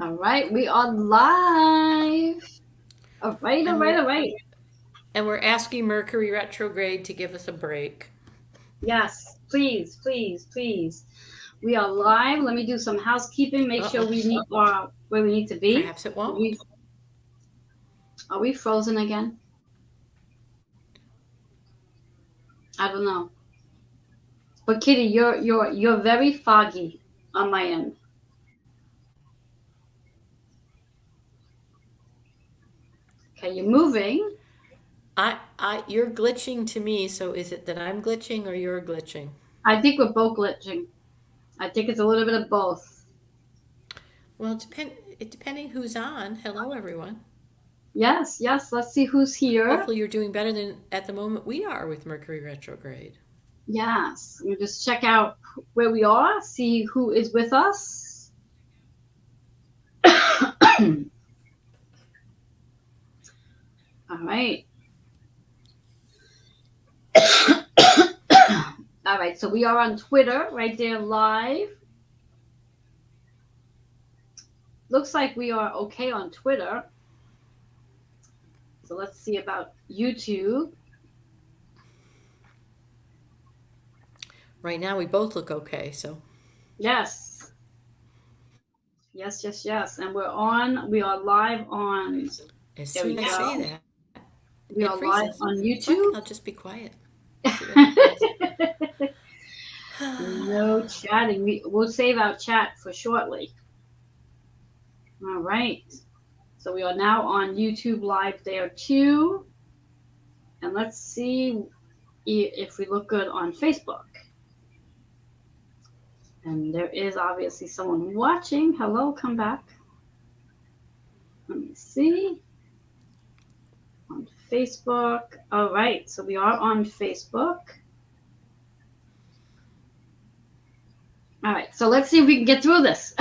All right, we are live. All right, all And right, we're all right. and we're asking Mercury retrograde to give us a break. Yes, please, please, please. We are live. Let me do some housekeeping. Make sure Uh-oh. we meet where we need to be. Perhaps it Are we, won't. are we frozen again? I don't know. But Kitty, you're very foggy on my end. Okay, you're moving. You're glitching to me, so is it that I'm glitching or you're glitching? I think we're both glitching. I think it's a little bit of both. Well, depending who's on. Hello, everyone. Yes, yes. Let's see who's here. Hopefully, you're doing better than at the moment we are with Mercury retrograde. Yes. Let me just check out where we are. See who is with us. All right. All right. So we are on Twitter right there live. Looks like we are okay on Twitter. So let's see about YouTube. Right now, we both look okay, so Yes. Yes, yes, yes. And we are live on, as there soon we as I say go. that, We it are live freezes. on So I think YouTube. I'll just be quiet. See what happens. No chatting. We'll save our chat for shortly. All right. So we are now on YouTube live there too. And let's see if we look good on Facebook. And there is obviously someone watching. Hello, come back. Let me see. On Facebook. All right. So we are on Facebook. All right. So let's see if we can get through this.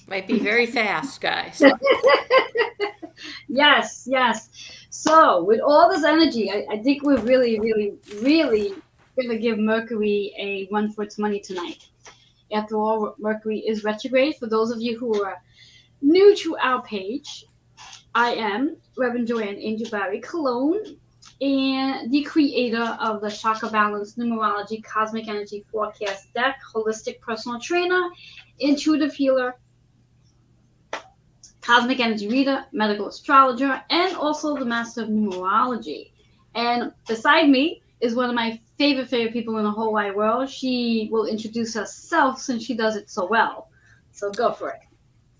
Might be very fast, guys. Yes, yes. So with all this energy, I think we're really, really, really going to give Mercury a run for its money tonight. After all, Mercury is retrograde. For those of you who are new to our page, I am Reverend Joanne Angel Barry Cologne and the creator of the Chakra Balance Numerology Cosmic Energy Forecast Deck, holistic personal trainer, intuitive healer, cosmic energy reader, medical astrologer, and also the master of numerology. And beside me is one of my favorite people in the whole wide world. She will introduce herself since she does it so well. So go for it.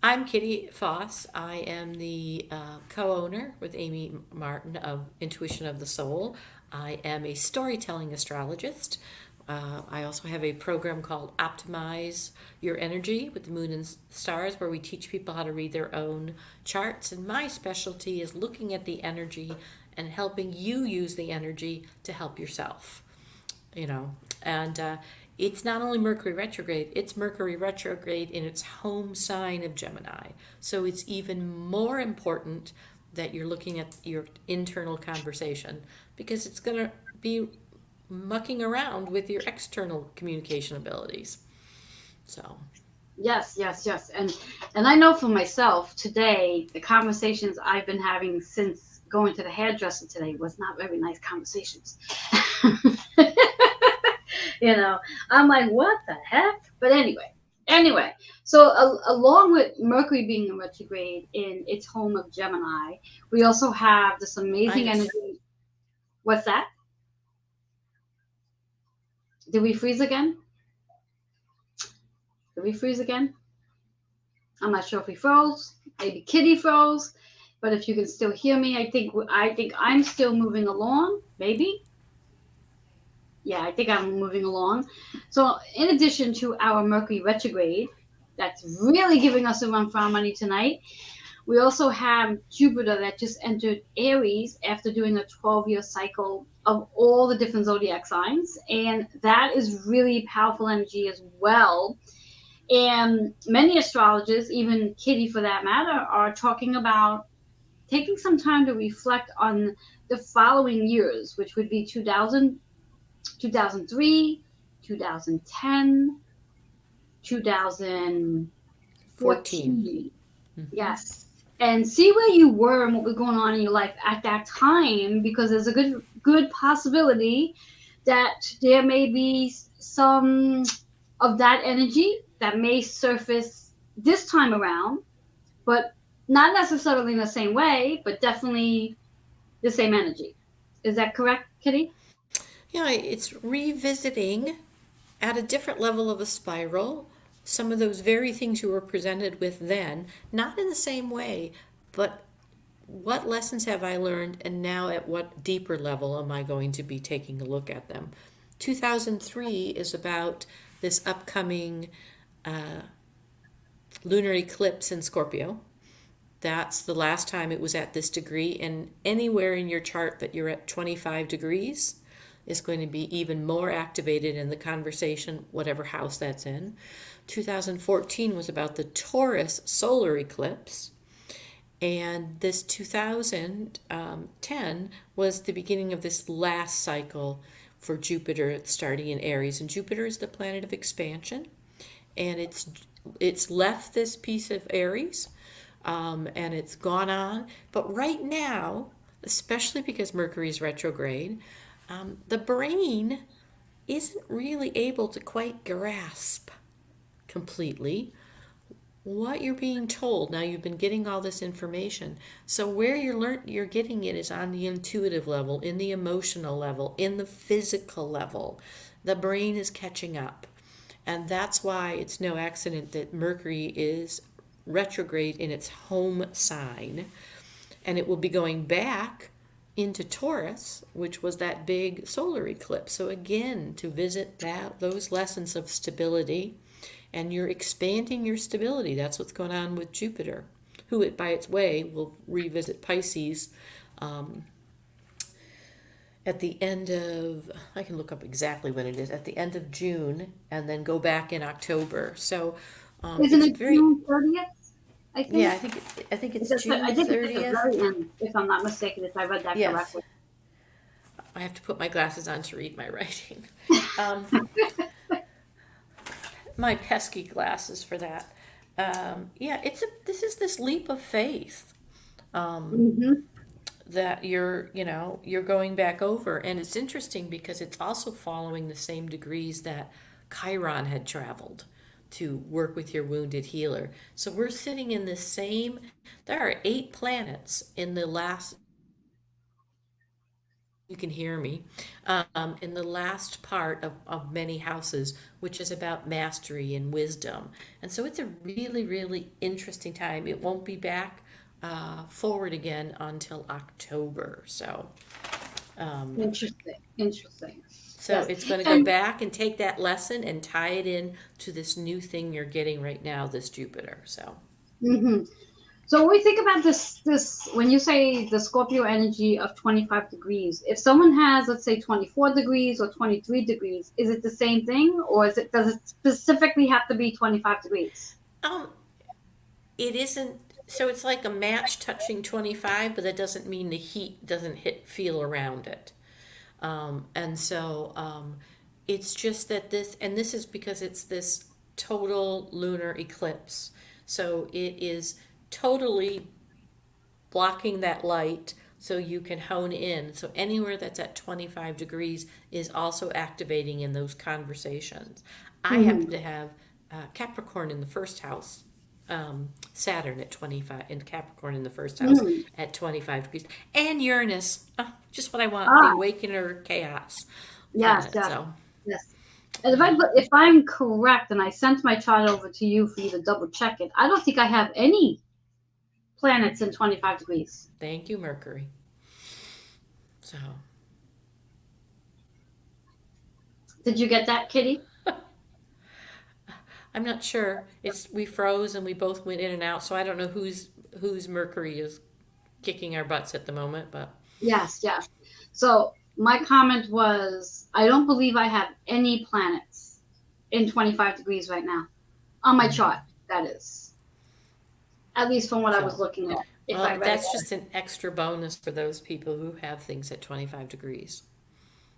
I'm Kitty Foss. I am the co owner with Amy Martin of Intuition of the Soul. I am a storytelling astrologist. I also have a program called Optimize Your Energy with the Moon and Stars, where we teach people how to read their own charts. And my specialty is looking at the energy and helping you use the energy to help yourself. And it's not only Mercury retrograde, it's Mercury retrograde in its home sign of Gemini. So it's even more important that you're looking at your internal conversation because it's going to be mucking around with your external communication abilities. So, Yes, yes, yes. And I know for myself today, the conversations I've been having since going to the hairdresser today was not very nice conversations. you know, I'm like, what the heck? But anyway. So along with Mercury being in retrograde in its home of Gemini, we also have this amazing minus. energy. What's that? Did we freeze again? Did we freeze again? I'm not sure if we froze. Maybe Kitty froze. But if you can still hear me, I think I'm still moving along. Maybe. Yeah, I think I'm moving along. So, in addition to our Mercury retrograde, that's really giving us a run for our money tonight, we also have Jupiter that just entered Aries after doing a 12-year cycle of all the different zodiac signs. And that is really powerful energy as well. And many astrologers, even Kitty for that matter, are talking about taking some time to reflect on the following years, which would be 2003, 2010, 2000. 14. Yes. And see where you were and what was going on in your life at that time, because there's a good possibility that there may be some of that energy that may surface this time around, but not necessarily in the same way, but definitely the same energy. Is that correct, Kitty? Yeah, it's revisiting at a different level of a spiral some of those very things you were presented with then, not in the same way, but what lessons have I learned, and now at what deeper level am I going to be taking a look at them? 2003 is about this upcoming lunar eclipse in Scorpio. That's the last time it was at this degree, and anywhere in your chart that you're at 25 degrees is going to be even more activated in the conversation, whatever house that's in. 2014 was about the Taurus solar eclipse, and this 2010 was the beginning of this last cycle for Jupiter starting in Aries. And Jupiter is the planet of expansion, and it's left this piece of Aries, and it's gone on. But right now, especially because Mercury's retrograde, the brain isn't really able to quite grasp completely what you're being told. Now you've been getting all this information, so where you're getting it is on the intuitive level, in the emotional level, in the physical level. The brain is catching up, and that's why it's no accident that Mercury is retrograde in its home sign, and it will be going back into Taurus, which was that big solar eclipse. So again, to visit those lessons of stability, and you're expanding your stability. That's what's going on with Jupiter, who, by its way, will revisit Pisces at the end of, I can look up exactly when it is, at the end of June, and then go back in October. So Isn't it's it very, June 30th? I think. yeah, I think it's June I think it's at the 30th. very end, if I'm not mistaken, if I read that Yes. correctly. I have to put my glasses on to read my writing. My pesky glasses for that. Yeah, this is this leap of faith Mm-hmm. that you're going back over, and it's interesting because it's also following the same degrees that Chiron had traveled to work with your wounded healer. So we're sitting in the same. There are 8 planets in the last. You can hear me, in the last part of many houses, which is about mastery and wisdom. And so it's a really, really interesting time. It won't be back forward again until October. So Interesting. Interesting. so Yes. it's going to go back and take that lesson and tie it in to this new thing you're getting right now, this Jupiter. So Mm-hmm. So when we think about this, when you say the Scorpio energy of 25 degrees, if someone has, let's say, 24 degrees or 23 degrees, is it the same thing, or does it specifically have to be 25 degrees? it isn't. So it's like a match touching 25, but that doesn't mean the heat doesn't feel around it. And so it's just that this is because it's this total lunar eclipse. So it is totally blocking that light so you can hone in. So anywhere that's at 25 degrees is also activating in those conversations. I happen to have Capricorn in the first house. Saturn at 25, and Capricorn in the first house at 25 degrees, and Uranus, just what I want, the awakener chaos Yes, planet. yes, So yes. And if I'm correct, and I sent my chart over to you for you to double check it, I don't think I have any planets in 25 degrees. thank you, Mercury. So Did you get that, Kitty? I'm not sure. We froze and we both went in and out, so I don't know whose Mercury is kicking our butts at the moment, but Yes, yes. So my comment was, I don't believe I have any planets in 25 degrees right now on my chart. That is, at least from what I was so looking at. If I well, read that's it. just an extra bonus for those people who have things at 25 degrees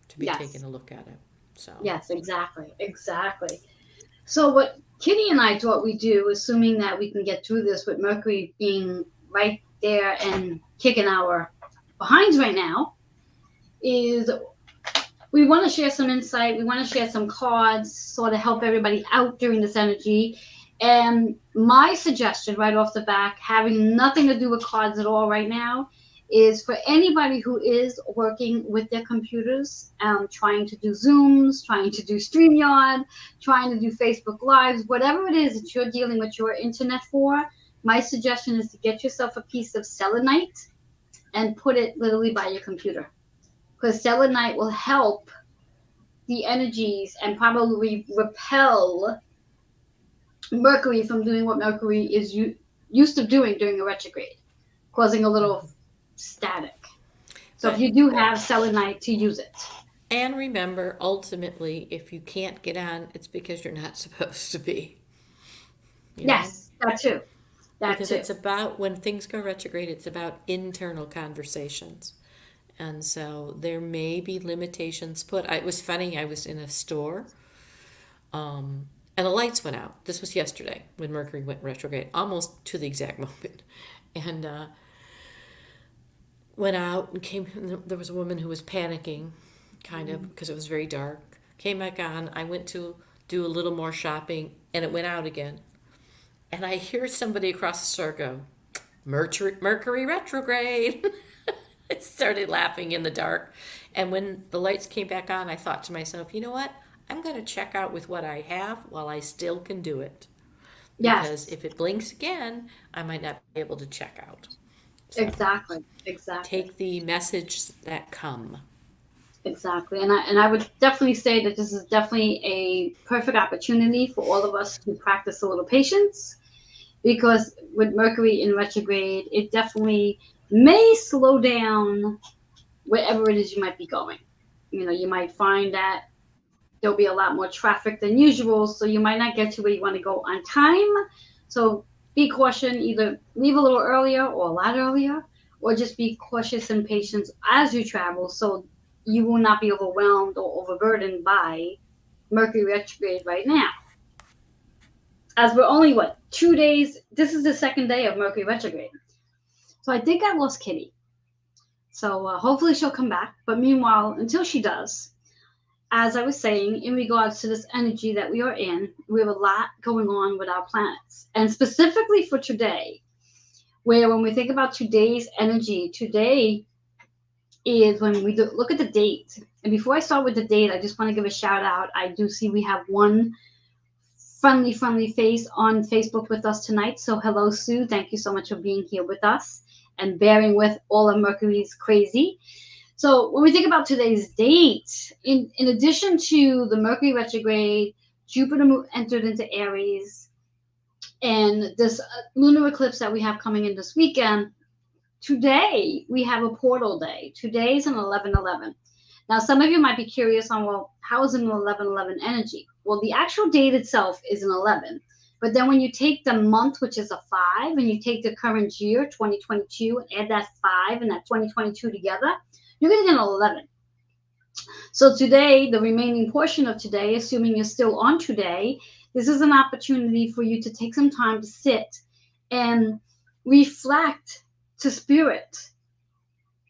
to be Yes. taking a look at it. So Yes, exactly, exactly. So what Kitty and I thought we'd do, assuming that we can get through this with Mercury being right there and kicking our behinds right now, is we want to share some insight. We want to share some cards, sort of help everybody out during this energy. And my suggestion right off the back, having nothing to do with cards at all right now, is for anybody who is working with their computers, trying to do Zooms, trying to do StreamYard, trying to do Facebook Lives, whatever it is that you're dealing with your internet for, my suggestion is to get yourself a piece of selenite and put it literally by your computer. Because selenite will help the energies and probably repel Mercury from doing what Mercury is used to doing during a retrograde, causing a little static. So if But, you do have selenite, to use it. and remember, ultimately, if you can't get on, it's because you're not supposed to be. You know? Yes, that too. That Because too. it's about, when things go retrograde, it's about internal conversations. And so there may be limitations put. It was funny, I was in a store, and the lights went out. This was yesterday when Mercury went retrograde, almost to the exact moment. And went out and came, and there was a woman who was panicking, kind of, because it was very dark. Came back on. I went to do a little more shopping, and it went out again. And I hear somebody across the store go, Mercury retrograde. I started laughing in the dark. And when the lights came back on, I thought to myself, you know what? I'm going to check out with what I have while I still can do it. Because Yes, if it blinks again, I might not be able to check out. So exactly. Exactly. take the message that come. Exactly. And I would definitely say that this is definitely a perfect opportunity for all of us to practice a little patience, because with Mercury in retrograde, it definitely may slow down wherever it is you might be going. You know, you might find that there'll be a lot more traffic than usual, so you might not get to where you want to go on time. So be cautious, either leave a little earlier or a lot earlier, or just be cautious and patient as you travel, so you will not be overwhelmed or overburdened by Mercury retrograde right now. As we're only, what, 2 days? This is the second day of Mercury retrograde. So I think I lost Kitty. So hopefully she'll come back. But meanwhile, until she does, as I was saying, in regards to this energy that we are in, we have a lot going on with our planets. And specifically for today, where when we think about today's energy, today is when we look at the date. And before I start with the date, I just want to give a shout out. I do see we have one friendly face on Facebook with us tonight. So hello, Sue. Thank you so much for being here with us and bearing with all of Mercury's crazy. So when we think about today's date, in addition to the Mercury retrograde, Jupiter entered into Aries, and this lunar eclipse that we have coming in this weekend, today we have a portal day. Today is an 11/11. Now, some of you might be curious on, well, how is it an 11/11 energy? Well, the actual date itself is an 11. But then when you take the month, which is a 5, and you take the current year, 2022, and add that 5 and that 2022 together, you're going to get an 11. So today, the remaining portion of today, assuming you're still on today, this is an opportunity for you to take some time to sit and reflect to spirit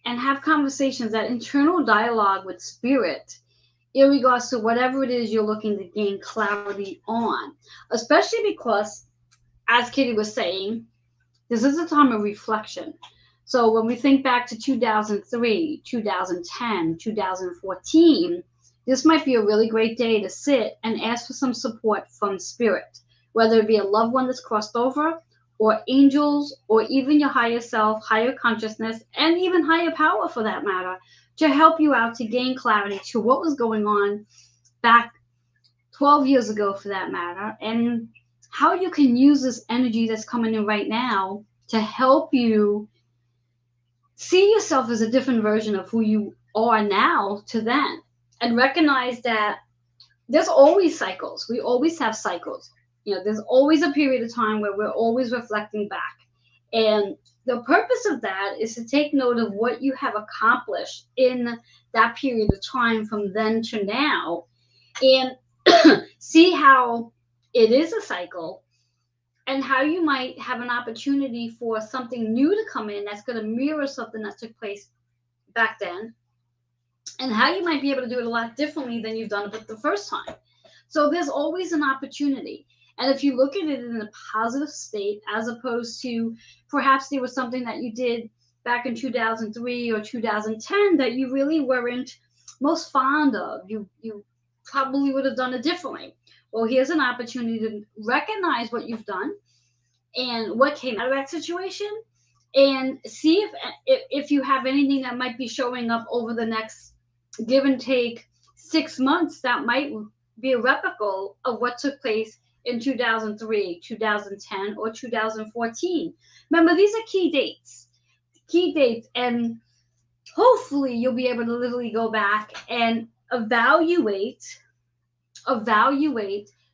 and have conversations, that internal dialogue with spirit in regards to whatever it is you're looking to gain clarity on. Especially because, as Kitty was saying, this is a time of reflection. So when we think back to 2003, 2010, 2014, this might be a really great day to sit and ask for some support from spirit, whether it be a loved one that's crossed over, or angels, or even your higher self, higher consciousness, and even higher power for that matter, to help you out to gain clarity to what was going on back 12 years ago for that matter, and how you can use this energy that's coming in right now to help you see yourself as a different version of who you are now to then, and recognize that there's always cycles. We always have cycles. You know, there's always a period of time where we're always reflecting back. And the purpose of that is to take note of what you have accomplished in that period of time from then to now, and see how it is a cycle, and how you might have an opportunity for something new to come in that's going to mirror something that took place back then, and how you might be able to do it a lot differently than you've done it the first time. So there's always an opportunity. And if you look at it in a positive state, as opposed to perhaps there was something that you did back in 2003 or 2010 that you really weren't most fond of, you probably would have done it differently. Well, here's an opportunity to recognize what you've done and what came out of that situation, and see if you have anything that might be showing up over the next give and take 6 months that might be a replica of what took place in 2003, 2010, or 2014. Remember, these are key dates, and hopefully you'll be able to literally go back and evaluate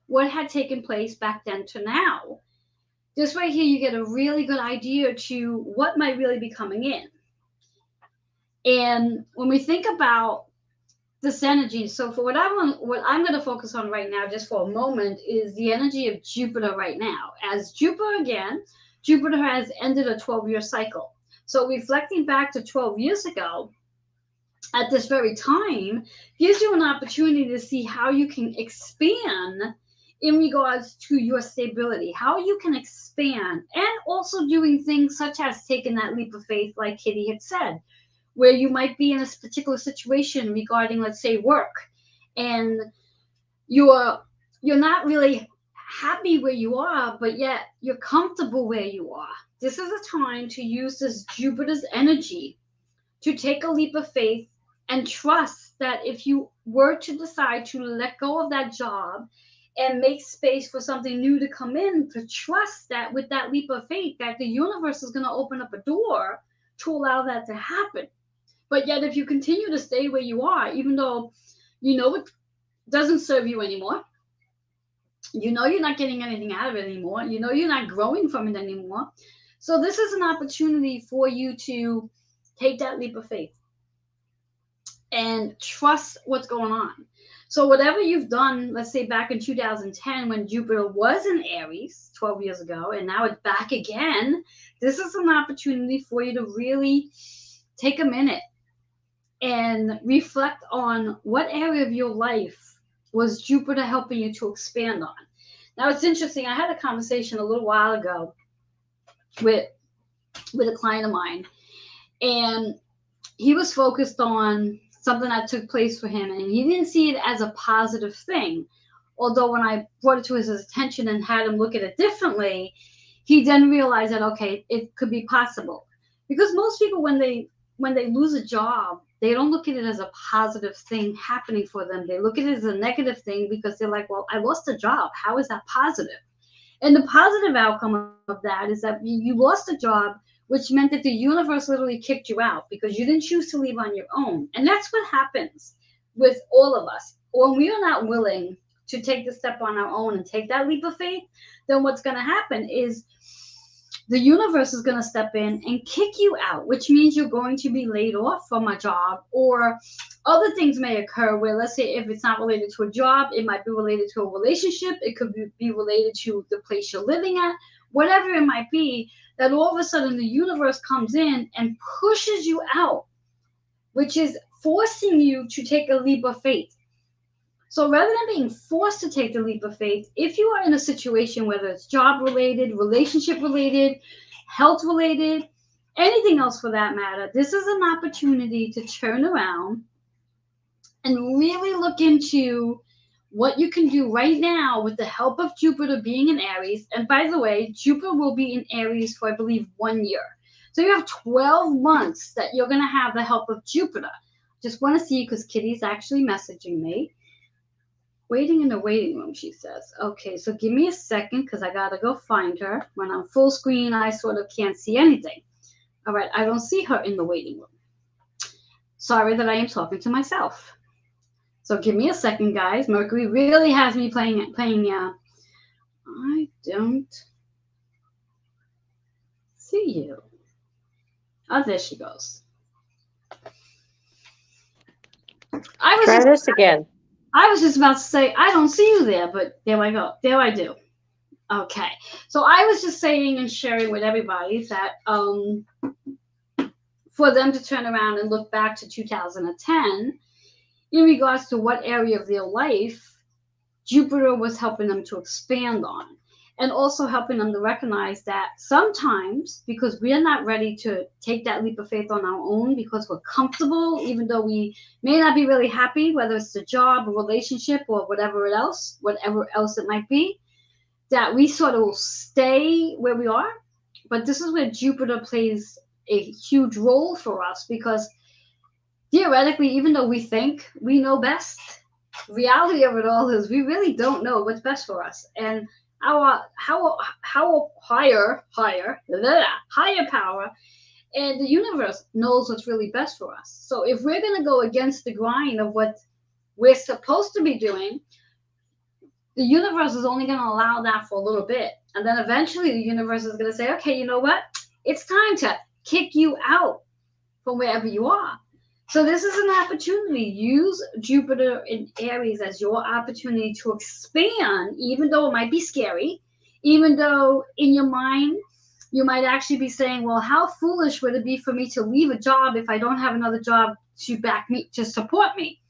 what had taken place back then to now. This right here, you get a really good idea to what might really be coming in. And when we think about this energy, so for what I'm going to focus on right now, just for a moment, is the energy of Jupiter right now. As Jupiter has ended a 12-year cycle. So reflecting back to 12 years ago, at this very time, gives you an opportunity to see how you can expand in regards to your stability, how you can expand, and also doing things such as taking that leap of faith, like Kitty had said, where you might be in a particular situation regarding, let's say, work, and you're not really happy where you are, but yet you're comfortable where you are. This is a time to use this Jupiter's energy to take a leap of faith and trust that if you were to decide to let go of that job and make space for something new to come in, to trust that with that leap of faith that the universe is going to open up a door to allow that to happen. But yet if you continue to stay where you are, even though you know it doesn't serve you anymore, you know you're not getting anything out of it anymore, you know you're not growing from it anymore, so this is an opportunity for you to take that leap of faith and trust what's going on. So whatever you've done, let's say back in 2010 when Jupiter was in Aries 12 years ago, and now it's back again, this is an opportunity for you to really take a minute and reflect on what area of your life was Jupiter helping you to expand on. Now it's interesting, I had a conversation a little while ago with a client of mine, and he was focused on something that took place for him, and he didn't see it as a positive thing. Although when I brought it to his attention and had him look at it differently, he then realized that, okay, it could be possible. Because most people, when they lose a job, they don't look at it as a positive thing happening for them. They look at it as a negative thing because they're like, well, I lost a job. How is that positive? And the positive outcome of that is that you lost a job, which meant that the universe literally kicked you out because you didn't choose to leave on your own. And that's what happens with all of us. When we are not willing to take the step on our own and take that leap of faith, then what's going to happen is the universe is going to step in and kick you out, which means you're going to be laid off from a job, or other things may occur where, let's say, if it's not related to a job, it might be related to a relationship. It could be related to the place you're living at, whatever it might be, that all of a sudden the universe comes in and pushes you out, which is forcing you to take a leap of faith. So rather than being forced to take the leap of faith, if you are in a situation, whether it's job related, relationship related, health related, anything else for that matter, this is an opportunity to turn around and really look into what you can do right now with the help of Jupiter being in Aries. And by the way, Jupiter will be in Aries for, I believe, 1 year. So you have 12 months that you're going to have the help of Jupiter. Just want to see, because Kitty's actually messaging me. Waiting in the waiting room, she says. Okay, so give me a second because I got to go find her. When I'm full screen, I sort of can't see anything. All right, I don't see her in the waiting room. Sorry that I am talking to myself. So give me a second, guys. Mercury really has me playing. I don't see you. Oh, there she goes. Try this again. I was just about to say, I don't see you there, but there I go. There I do. Okay. So I was just saying and sharing with everybody that for them to turn around and look back to 2010 in regards to what area of their life Jupiter was helping them to expand on. And also helping them to recognize that sometimes, because we are not ready to take that leap of faith on our own because we're comfortable, even though we may not be really happy, whether it's a job, a relationship, or whatever else it might be, that we sort of will stay where we are. But this is where Jupiter plays a huge role for us because theoretically, even though we think we know best, reality of it all is we really don't know what's best for us. And our how higher power and the universe knows what's really best for us. So if we're going to go against the grind of what we're supposed to be doing, the universe is only going to allow that for a little bit. And then eventually the universe is going to say, okay, you know what? It's time to kick you out from wherever you are. So this is an opportunity. Use Jupiter in Aries as your opportunity to expand, even though it might be scary, even though in your mind you might actually be saying, well, how foolish would it be for me to leave a job if I don't have another job to back me, to support me?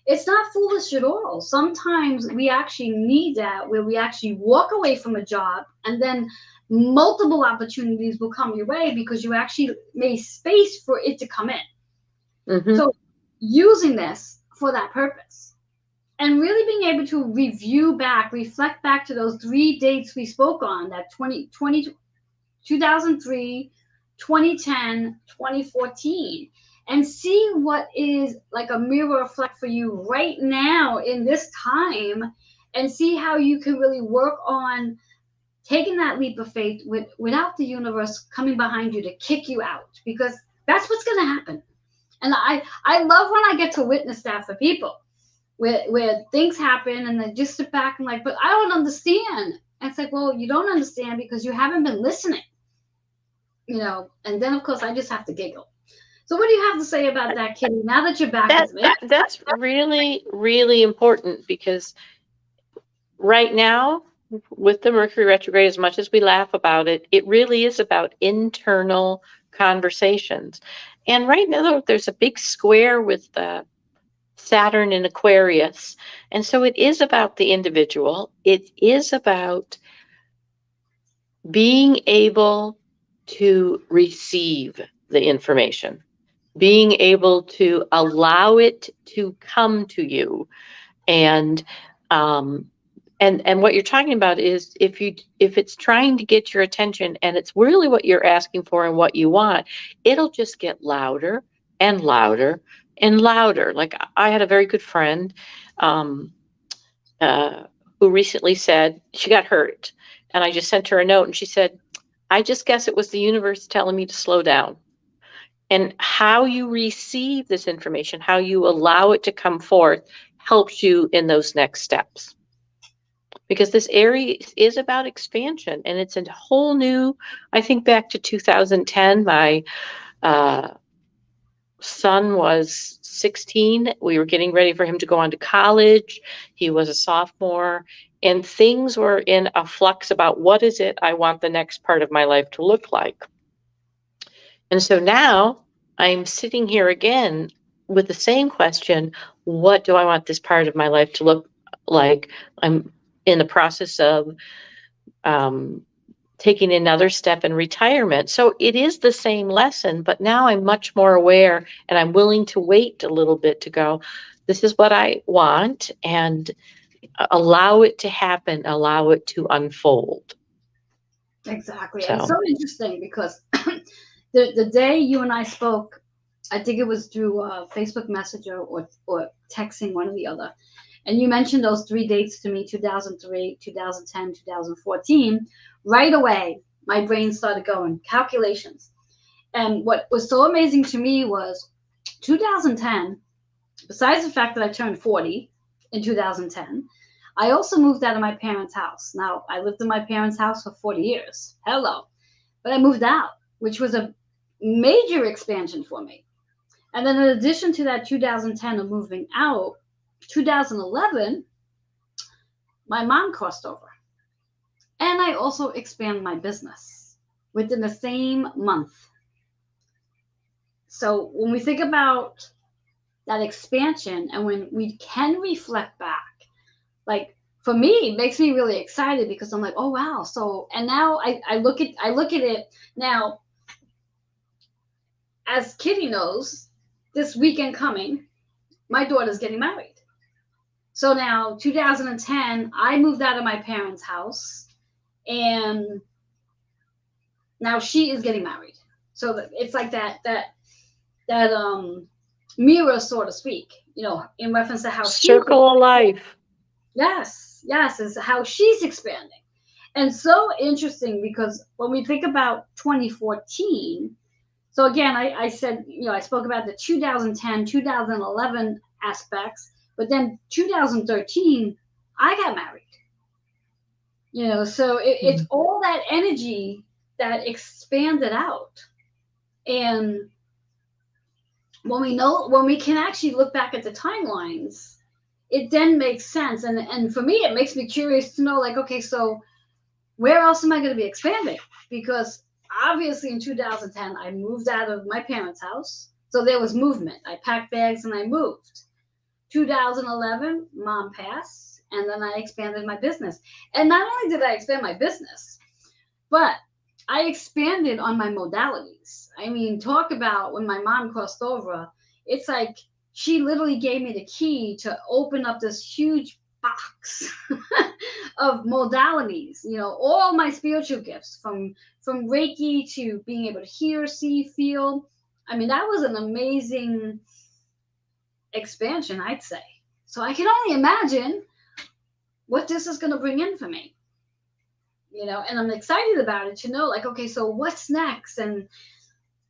It's not foolish at all. Sometimes we actually need that, where we actually walk away from a job and then multiple opportunities will come your way because you actually made space for it to come in. Mm-hmm. So using this for that purpose and really being able to reflect back to those 3 dates we spoke on, that 2003, 2010, 2014, and see what is like a mirror reflect for you right now in this time, and see how you can really work on taking that leap of faith without the universe coming behind you to kick you out, because that's what's going to happen. And I love when I get to witness that for people where things happen and they just sit back and like, but I don't understand. And it's like, well, you don't understand because you haven't been listening, and then of course I just have to giggle. So what do you have to say about that, Kitty, now that you're back with me? That's really, really important, because right now, with the Mercury retrograde, as much as we laugh about it, it really is about internal conversations. And right now, there's a big square with Saturn in Aquarius. And so it is about the individual. It is about being able to receive the information, being able to allow it to come to you. And what you're talking about is if it's trying to get your attention and it's really what you're asking for and what you want, it'll just get louder and louder and louder. Like, I had a very good friend who recently said she got hurt, and I just sent her a note, and she said, I just guess it was the universe telling me to slow down. And how you receive this information, how you allow it to come forth, helps you in those next steps. Because this Aries is about expansion, and it's a whole new, I think back to 2010, my son was 16. We were getting ready for him to go on to college. He was a sophomore, and things were in a flux about what is it I want the next part of my life to look like. And so now I'm sitting here again with the same question: what do I want this part of my life to look like? I'm in the process of taking another step in retirement. So it is the same lesson, but now I'm much more aware, and I'm willing to wait a little bit to go, this is what I want, and allow it to happen, allow it to unfold. Exactly. So. And so interesting because the day you and I spoke, I think it was through Facebook Messenger or texting, one or the other. And you mentioned those 3 dates to me, 2003, 2010, 2014. Right away, my brain started going, calculations. And what was so amazing to me was 2010, besides the fact that I turned 40 in 2010, I also moved out of my parents' house. Now, I lived in my parents' house for 40 years. Hello. But I moved out, which was a major expansion for me. And then in addition to that 2010 of moving out, 2011, my mom crossed over. And I also expand my business within the same month. So when we think about that expansion and when we can reflect back, like for me, it makes me really excited because I'm like, oh wow. So and now I look at it now, as Kitty knows, this weekend coming, my daughter's getting married. So now 2010, I moved out of my parents' house and now she is getting married. So it's like that mirror, so to speak, in reference to how Circle of life. Yes, is how she's expanding. And so interesting because when we think about 2014, so again, I said, I spoke about the 2010, 2011 aspects, but then 2013, I got married. So it's all that energy that expanded out. And when we can actually look back at the timelines, it then makes sense. And for me, it makes me curious to know, like, okay, so where else am I going to be expanding? Because obviously in 2010, I moved out of my parents' house. So there was movement. I packed bags and I moved. 2011, mom passed, and then I expanded my business. And not only did I expand my business, but I expanded on my modalities. I mean, talk about when my mom crossed over, it's like she literally gave me the key to open up this huge box of modalities, all my spiritual gifts from Reiki to being able to hear, see, feel. I mean, that was an amazing expansion, I'd say. So I can only imagine what this is going to bring in for me. And I'm excited about it to know, like, okay, so what's next and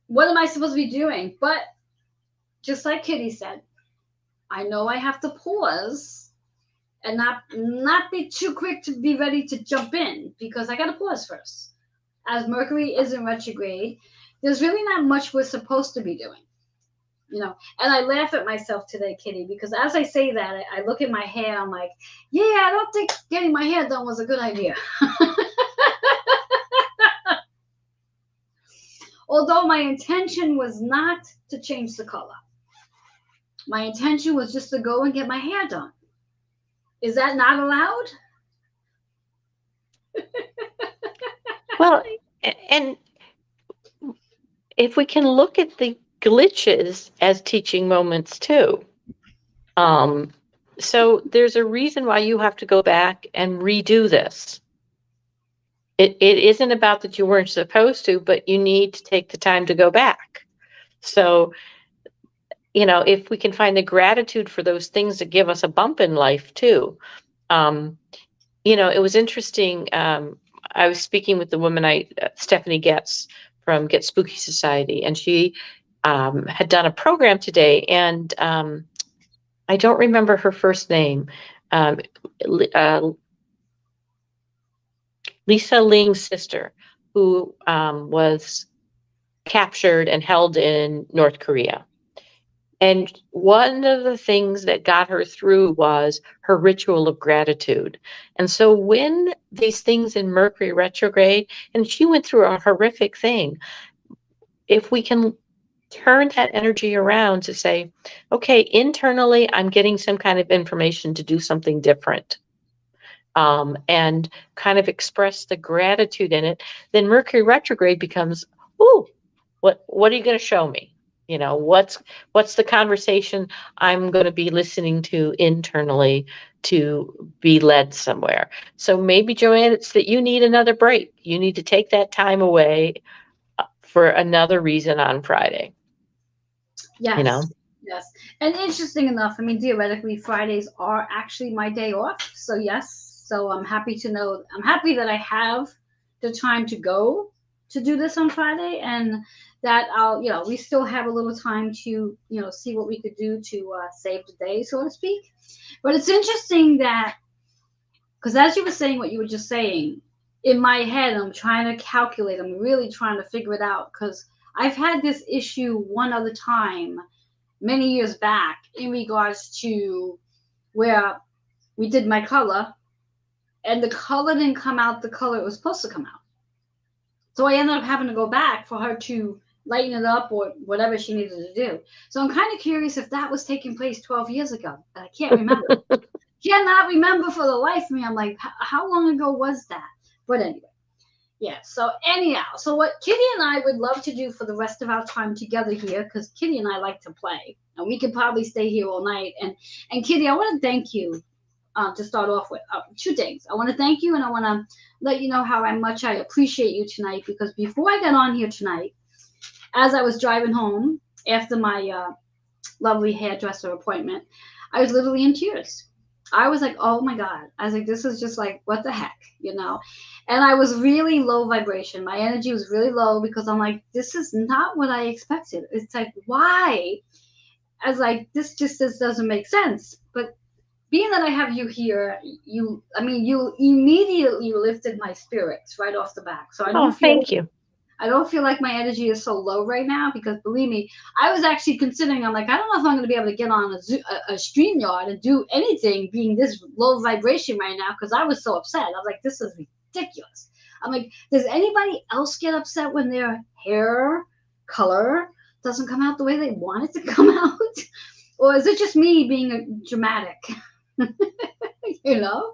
what am I supposed to be doing? But just like Kitty said, I know I have to pause and not be too quick to be ready to jump in because I got to pause first. As Mercury is in retrograde, there's really not much we're supposed to be doing. And I laugh at myself today, Kitty, because as I say that, I look at my hair, I'm like, yeah, I don't think getting my hair done was a good idea. Although my intention was not to change the color. My intention was just to go and get my hair done. Is that not allowed? Well, and if we can look at the glitches as teaching moments too. So there's a reason why you have to go back and redo this. It isn't about that you weren't supposed to, but you need to take the time to go back. So, if we can find the gratitude for those things that give us a bump in life too. It was interesting. I was speaking with the woman Stephanie Getz from Get Spooky Society, and she had done a program today, and I don't remember her first name. Lisa Ling's sister, who was captured and held in North Korea. And one of the things that got her through was her ritual of gratitude. And so when these things in Mercury retrograde, and she went through a horrific thing, if we can turn that energy around to say, okay, internally, I'm getting some kind of information to do something different. And kind of express the gratitude in it, then Mercury retrograde becomes, ooh, what are you going to show me? What's the conversation I'm going to be listening to internally to be led somewhere? So maybe, Joanne, it's that you need another break. You need to take that time away for another reason on Friday. Yes. Yes. And interesting enough, I mean, theoretically, Fridays are actually my day off. So yes. So I'm happy that I have the time to go to do this on Friday, and that we still have a little time to, see what we could do to save the day, so to speak. But it's interesting that, because as you were saying what you were just saying, in my head, I'm trying to calculate, I'm really trying to figure it out, because I've had this issue one other time many years back in regards to where we did my color, and the color didn't come out the color it was supposed to come out. So I ended up having to go back for her to lighten it up or whatever she needed to do. So I'm kind of curious if that was taking place 12 years ago. I can't remember. Cannot remember for the life of me. I'm like, how long ago was that? But anyway. Yeah, so anyhow, so what Kitty and I would love to do for the rest of our time together here, because Kitty and I like to play, and we could probably stay here all night. And Kitty, I want to thank you to start off with two things. I want to thank you, and I want to let you know how much I appreciate you tonight, because before I got on here tonight, as I was driving home after my lovely hairdresser appointment, I was literally in tears. I was like, oh my God. I was like, this is just like, what the heck, you know? And I was really low vibration. My energy was really low because I'm like, this is not what I expected. It's like, why? I was like, this doesn't make sense. But being that I have you here, you immediately lifted my spirits right off the back. So Oh, thank you. I don't feel like my energy is so low right now, because believe me, I was actually considering, I'm like, I don't know if I'm going to be able to get on a StreamYard and do anything being this low vibration right now, because I was so upset. I was like, this is ridiculous. I'm like, does anybody else get upset when their hair color doesn't come out the way they want it to come out? Or is it just me being dramatic? You know?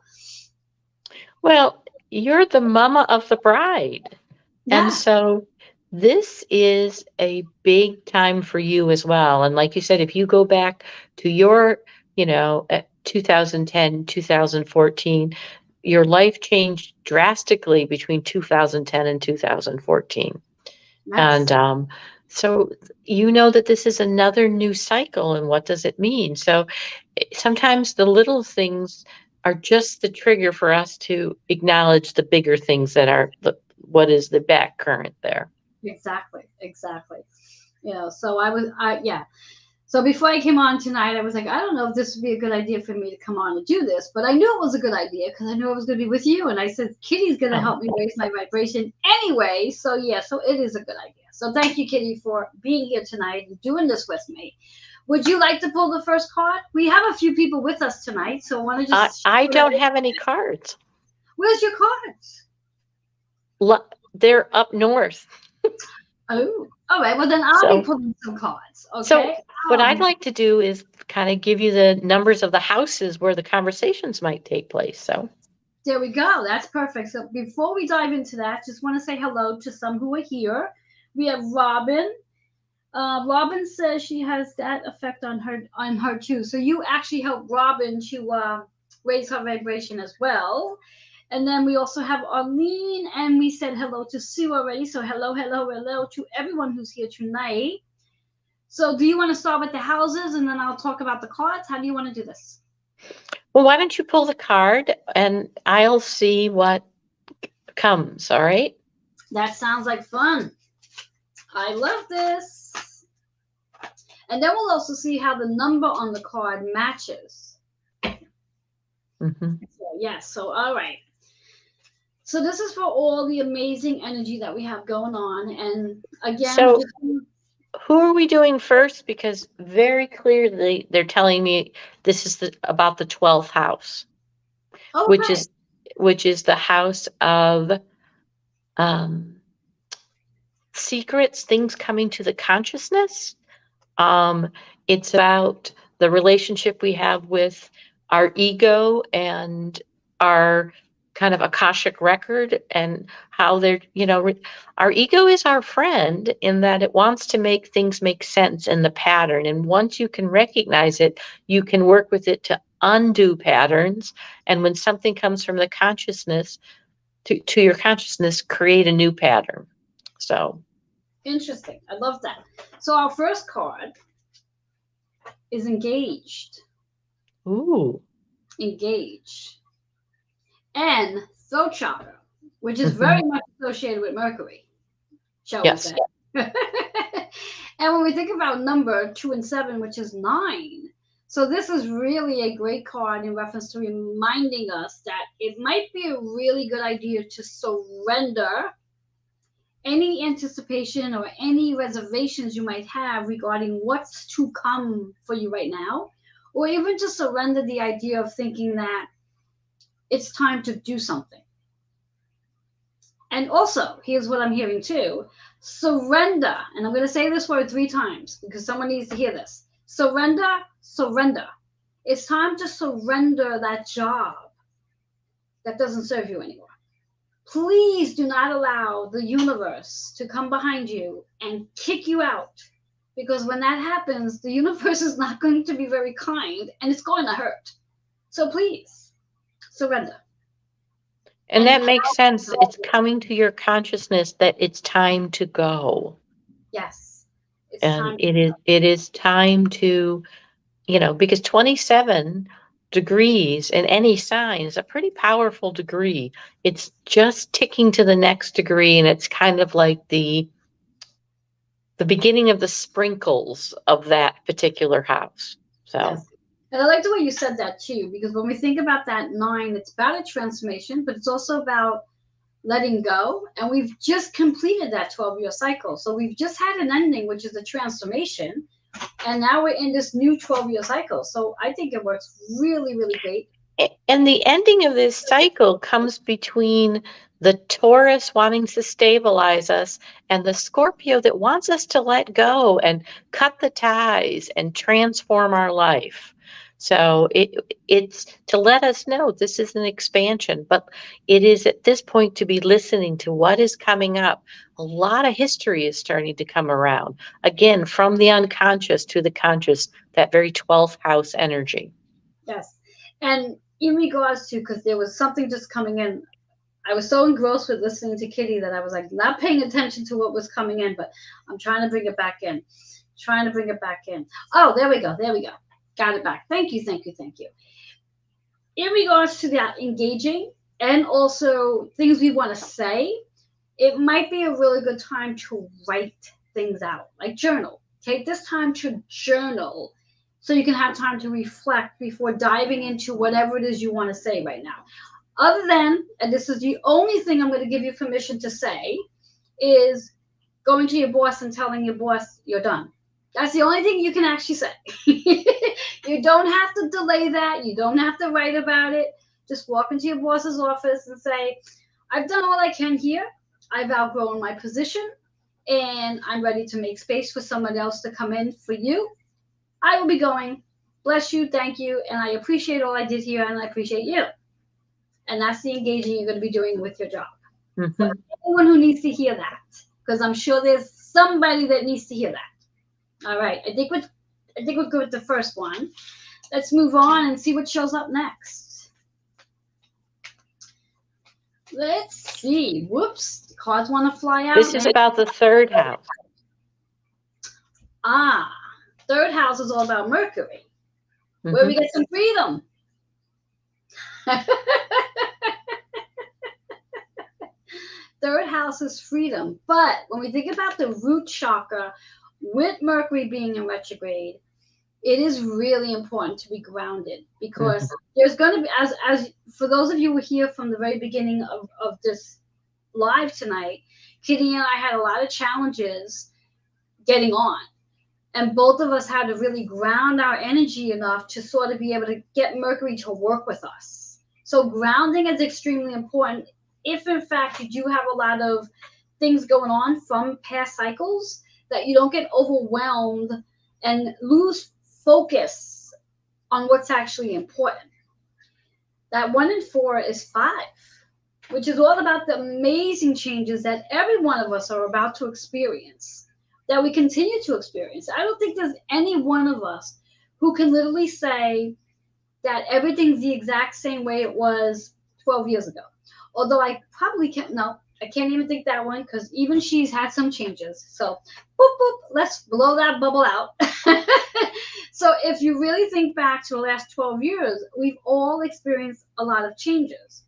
Well, you're the mama of the bride. And Yeah. so this is a big time for you as well. And like you said, if you go back to your, 2010, 2014, your life changed drastically between 2010 and 2014. Yes. And so you know that this is another new cycle, and what does it mean? So sometimes the little things are just the trigger for us to acknowledge the bigger things that are what is the back current there. Exactly. So yeah. So before I came on tonight, I was like, I don't know if this would be a good idea for me to come on and do this, but I knew it was a good idea because I knew I was going to be with you. And I said, Kitty's going to help me raise my vibration anyway. So yeah, so it is a good idea. So thank you, Kitty, for being here tonight and doing this with me. Would you like to pull the first card? We have a few people with us tonight, so I want to just. I don't have any cards. Where's your cards? They're up north. Oh, all right. Well, then I'll be pulling some cards. Okay. So what I'd like to do is kind of give you the numbers of the houses where the conversations might take place. So there we go. That's perfect. So before we dive into that, just want to say hello to some who are here. We have Robin. Robin says she has that effect on her too. So you actually help Robin to raise her vibration as well. And then we also have Arlene, and we said hello to Sue already. So hello to everyone who's here tonight. So do you want to start with the houses, and then I'll talk about the cards? How do you want to do this? Well, why don't you pull the card and I'll see what comes, all right? That sounds like fun. I love this. And then we'll also see how the number on the card matches. Mm-hmm. So all right. So this is for all the amazing energy that we have going on. And again, so who are we doing first? Because very clearly they're telling me this is about the 12th house, which is the house of secrets, things coming to the consciousness. It's about the relationship we have with our ego and our kind of Akashic record, and how they're, our ego is our friend in that it wants to make things make sense in the pattern. And once you can recognize it, you can work with it to undo patterns. And when something comes from the consciousness to your consciousness, create a new pattern. So interesting. I love that. So our first card is engaged. Ooh. Engaged. And throat chakra, which is very much associated with Mercury, shall we say. And when we think about number 2 and 7, which is 9, so this is really a great card in reference to reminding us that it might be a really good idea to surrender any anticipation or any reservations you might have regarding what's to come for you right now, or even to surrender the idea of thinking that it's time to do something. And also, here's what I'm hearing too: surrender. And I'm going to say this word 3 times because someone needs to hear this. Surrender, surrender. It's time to surrender that job that doesn't serve you anymore. Please do not allow the universe to come behind you and kick you out, because when that happens, the universe is not going to be very kind and it's going to hurt. So please surrender. And that makes sense. It's coming to your consciousness that it's time to go. Yes. It's And time. it is time to, because 27 degrees in any sign is a pretty powerful degree. It's just ticking to the next degree, and it's kind of like the beginning of the sprinkles of that particular house. So Yes. And I like the way you said that too, because when we think about that 9, it's about a transformation, but it's also about letting go. And we've just completed that 12-year cycle. So we've just had an ending, which is a transformation. And now we're in this new 12-year cycle. So I think it works really, really great. And the ending of this cycle comes between the Taurus wanting to stabilize us and the Scorpio that wants us to let go and cut the ties and transform our life. So it's to let us know this is an expansion, but it is at this point to be listening to what is coming up. A lot of history is starting to come around, again, from the unconscious to the conscious, that very 12th house energy. Yes. And in regards to, because there was something just coming in, I was so engrossed with listening to Kitty that I was like not paying attention to what was coming in, but I'm trying to bring it back in. Oh, there we go. Got it back. Thank you. In regards to that engaging and also things we want to say, it might be a really good time to write things out, like journal. Take this time to journal so you can have time to reflect before diving into whatever it is you want to say right now. Other than, and this is the only thing I'm going to give you permission to say, is going to your boss and telling your boss you're done. That's the only thing you can actually say. You don't have to delay that. You don't have to write about it. Just walk into your boss's office and say, I've done all I can here. I've outgrown my position, and I'm ready to make space for someone else to come in for you. I will be going. Bless you. Thank you. And I appreciate all I did here, and I appreciate you. And that's the engaging you're going to be doing with your job. Mm-hmm. For anyone who needs to hear that, because I'm sure there's somebody that needs to hear that. All right. I think we're good with the first one. Let's move on and see what shows up next. Let's see. Whoops. The cards want to fly out. This is about the 3rd house. Ah, 3rd house is all about Mercury, where Mm-hmm. we get some freedom. Third house is freedom. But when we think about the root chakra, with Mercury being in retrograde, it is really important to be grounded, because there's going to be, as for those of you who were here from the very beginning of this live tonight, Kitty and I had a lot of challenges getting on. And both of us had to really ground our energy enough to sort of be able to get Mercury to work with us. So grounding is extremely important. If in fact you do have a lot of things going on from past cycles, that you don't get overwhelmed and lose focus on what's actually important. That 1 and 4 is 5, which is all about the amazing changes that every one of us are about to experience, that we continue to experience. I don't think there's any one of us who can literally say that everything's the exact same way it was 12 years ago. Although I probably can't, no, I can't even think that one, because even she's had some changes. So, boop, boop, let's blow that bubble out. So if you really think back to the last 12 years, we've all experienced a lot of changes.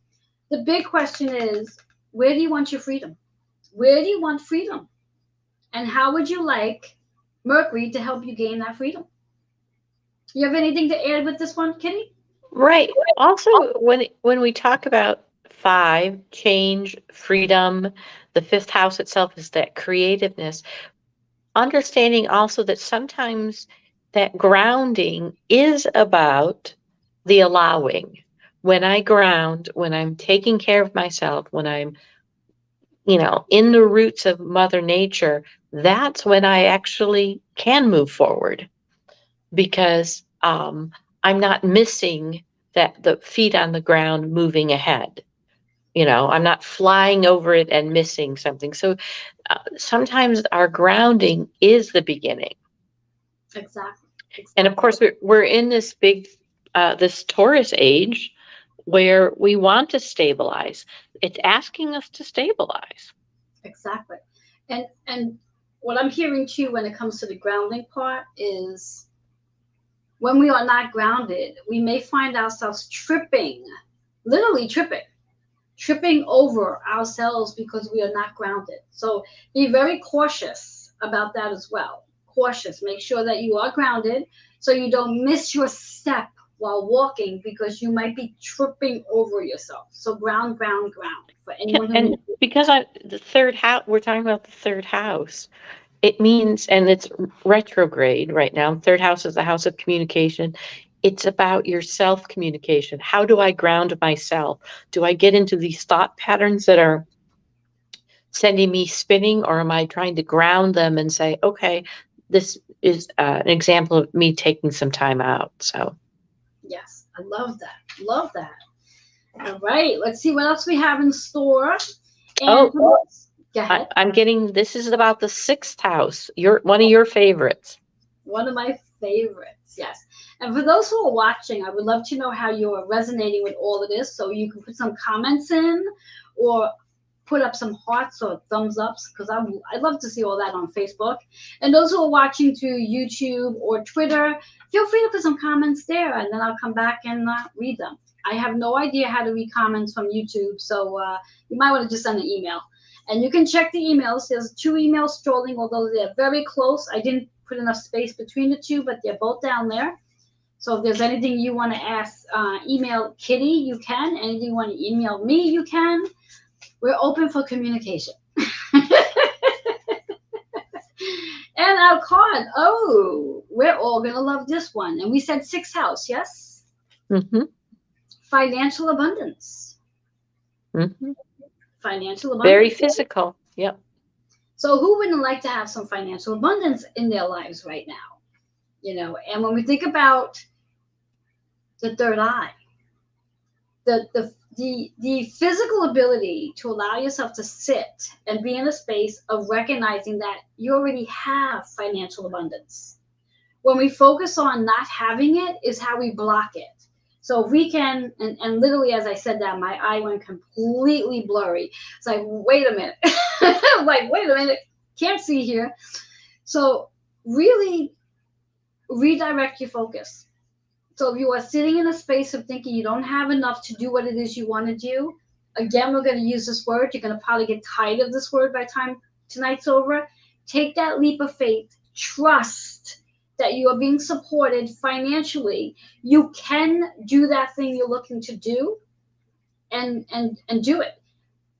The big question is, where do you want your freedom? Where do you want freedom? And how would you like Mercury to help you gain that freedom? You have anything to add with this one, Kitty? Right. Also, when we talk about 5, change, freedom, the 5th house itself is that creativeness. Understanding also that sometimes that grounding is about the allowing. When I ground, when I'm taking care of myself, when I'm, in the roots of Mother Nature, that's when I actually can move forward, because I'm not missing that the feet on the ground moving ahead. I'm not flying over it and missing something. So sometimes our grounding is the beginning. Exactly. And of course, we're in this this Taurus age where we want to stabilize. It's asking us to stabilize. Exactly. And what I'm hearing too when it comes to the grounding part is when we are not grounded, we may find ourselves tripping, literally tripping over ourselves because we are not grounded. So be very cautious about that as well. Cautious. Make sure that you are grounded so you don't miss your step while walking because you might be tripping over yourself. So ground, ground, ground. For anyone who And because the third house, we're talking about the third house. It means, and it's retrograde right now. Third house is the house of communication. It's about your self-communication. How do I ground myself? Do I get into these thought patterns that are sending me spinning, or am I trying to ground them and say, okay, this is an example of me taking some time out? So, yes, I love that. Love that. All right, let's see what else we have in store. And go ahead. I'm getting, this is about the sixth house. One of your favorites. One of my favorites, yes. And for those who are watching, I would love to know how you're resonating with all of this. So you can put some comments in or put up some hearts or thumbs ups because I'd love to see all that on Facebook. And those who are watching through YouTube or Twitter, feel free to put some comments there and then I'll come back and read them. I have no idea how to read comments from YouTube, so you might want to just send an email. And you can check the emails. There's 2 emails strolling, although they're very close. I didn't put enough space between the 2, but they're both down there. So if there's anything you want to ask, email Kitty, you can. Anything you want to email me, you can. We're open for communication. And our card, we're all going to love this one. And we said 6th house, yes? Mm-hmm. Financial abundance. Mm-hmm. Financial abundance. Very physical. Yep. So who wouldn't like to have some financial abundance in their lives right now? And when we think about the third eye, the physical ability to allow yourself to sit and be in a space of recognizing that you already have financial abundance. When we focus on not having it is how we block it. So if we can, and literally as I said that, my eye went completely blurry. It's like, wait a minute. wait a minute. Can't see here. So really redirect your focus. So if you are sitting in a space of thinking you don't have enough to do what it is you want to do, again, we're going to use this word. You're going to probably get tired of this word by the time tonight's over. Take that leap of faith. Trust that you are being supported financially. You can do that thing you're looking to do and do it.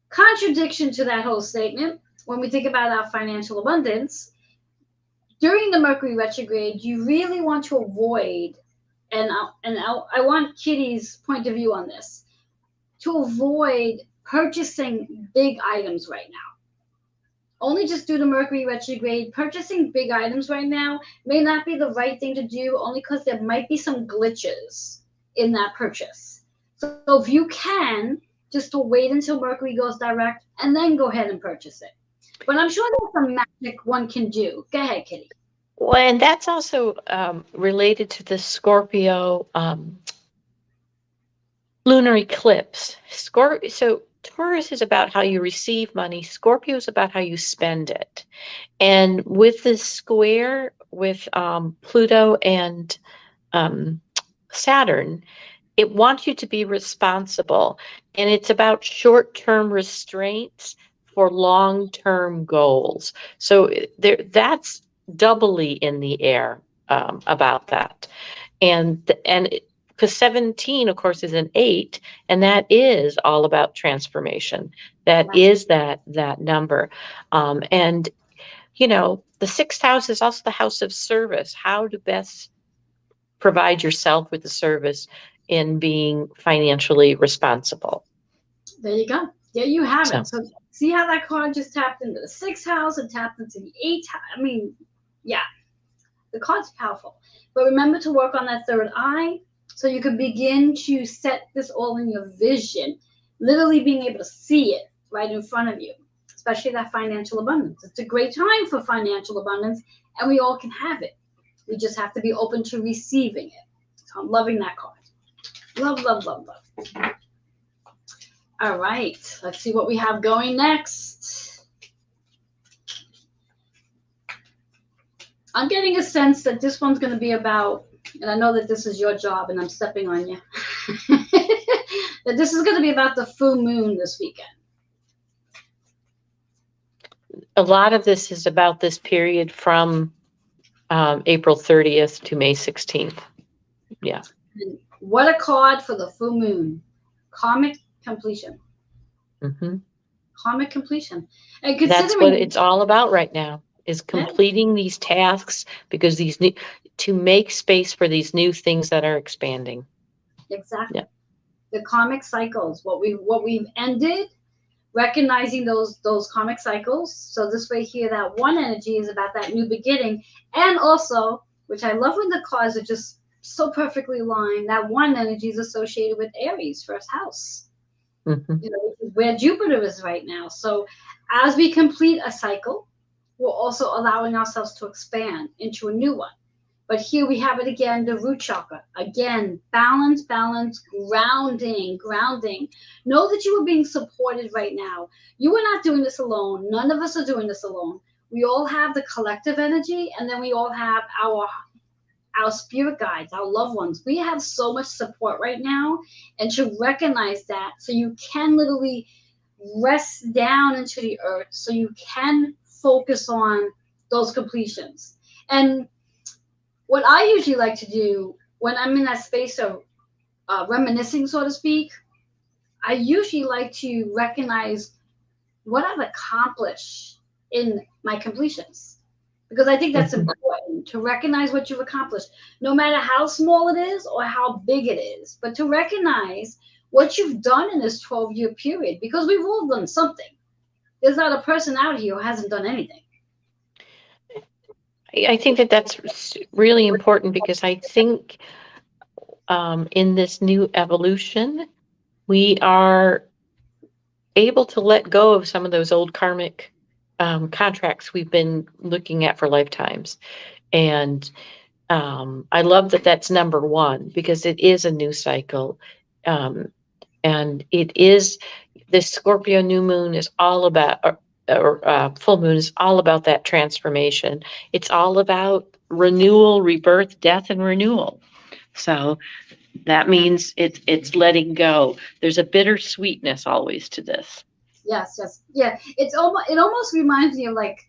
Contradiction to that whole statement, when we think about our financial abundance, during the Mercury retrograde, you really want to avoid, and I want Kitty's point of view on this, to avoid purchasing big items right now. Only just due to Mercury retrograde, purchasing big items right now may not be the right thing to do, only because there might be some glitches in that purchase. So if you can, just to wait until Mercury goes direct and then go ahead and purchase it. But I'm sure there's some magic one can do. Go ahead, Kitty. Well, and that's also related to the Scorpio lunar eclipse. So Taurus is about how you receive money. Scorpio is about how you spend it. And with this square with Pluto and Saturn, it wants you to be responsible. And it's about short-term restraints for long-term goals. So that's doubly in the air about that. And because 17, of course, is an 8, and that is all about transformation. That is that number. And the sixth house is also the house of service. How to best provide yourself with the service in being financially responsible. There you go. There you have So, it. So see how that card just tapped into the sixth house and tapped into the eighth house. I mean, yeah, the card's powerful. But remember to work on that third eye so you can begin to set this all in your vision, literally being able to see it right in front of you, especially that financial abundance. It's a great time for financial abundance, and we all can have it. We just have to be open to receiving it. So I'm loving that card. Love, love, love, love. All right, let's see what we have going next. I'm getting a sense that this one's going to be about, and I know that this is your job and I'm stepping on you, that this is going to be about the full moon this weekend. a lot of this is about this period from April 30th to May 16th. Yeah. And what a card for the full moon. Karmic completion. Mm-hmm. Karmic completion. And That's what it's all about right now, is completing these tasks, because to make space for these new things that are expanding. Exactly. Yeah. The karmic cycles, what we've ended, recognizing those karmic cycles. So this way here, that one energy is about that new beginning. And also, which I love when the cards are just so perfectly aligned, that one energy is associated with Aries, first house. Mm-hmm. Where Jupiter is right now. So as we complete a cycle, we're also allowing ourselves to expand into a new one. But here we have it again, the root chakra. Again, balance, grounding. Know that you are being supported right now. You are not doing this alone. None of us are doing this alone. We all have the collective energy, and then we all have our spirit guides, our loved ones. We have so much support right now, and to recognize that so you can literally rest down into the earth so you can focus on those completions. And what I usually like to do when I'm in that space of reminiscing, so to speak, I usually like to recognize what I've accomplished in my completions. Because I think that's important, to recognize what you've accomplished, no matter how small it is or how big it is, but to recognize what you've done in this 12-year period, because we've all done something. There's not a person out here who hasn't done anything. I think that's really important, because I think in this new evolution, we are able to let go of some of those old karmic contracts we've been looking at for lifetimes. And I love that that's number one, because it is a new cycle. And it is, this Scorpio new moon is all about, or full moon is all about that transformation. It's all about renewal, rebirth, death, and renewal. So that means it's letting go. There's a bittersweetness always to this. Yes. Yeah. It almost reminds me of like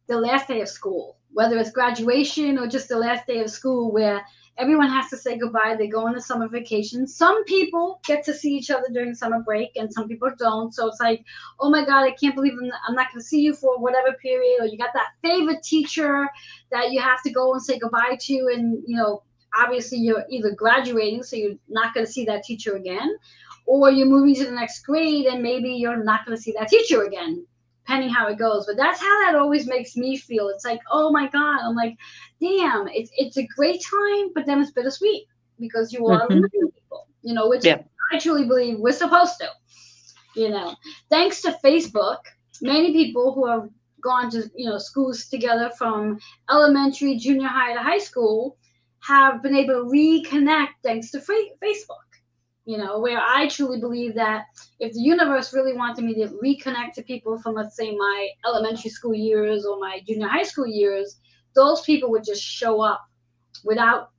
the last day of school, whether it's graduation or just the last day of school, where everyone has to say goodbye. They go on a summer vacation. Some people get to see each other during summer break, and some people don't. So it's like, oh my God, I can't believe I'm not going to see you for whatever period. Or you got that favorite teacher that you have to go and say goodbye to, and obviously you're either graduating, so you're not going to see that teacher again, or you're moving to the next grade, and maybe you're not going to see that teacher again, depending how it goes. But that's how that always makes me feel. It's like, oh my God, I'm like, damn, it's a great time, but then it's bittersweet, because you are losing people, which I truly believe we're supposed to. Thanks to Facebook, many people who have gone to schools together from elementary, junior high to high school have been able to reconnect thanks to Facebook. Where I truly believe that if the universe really wanted me to reconnect to people from, let's say, my elementary school years or my junior high school years, those people would just show up without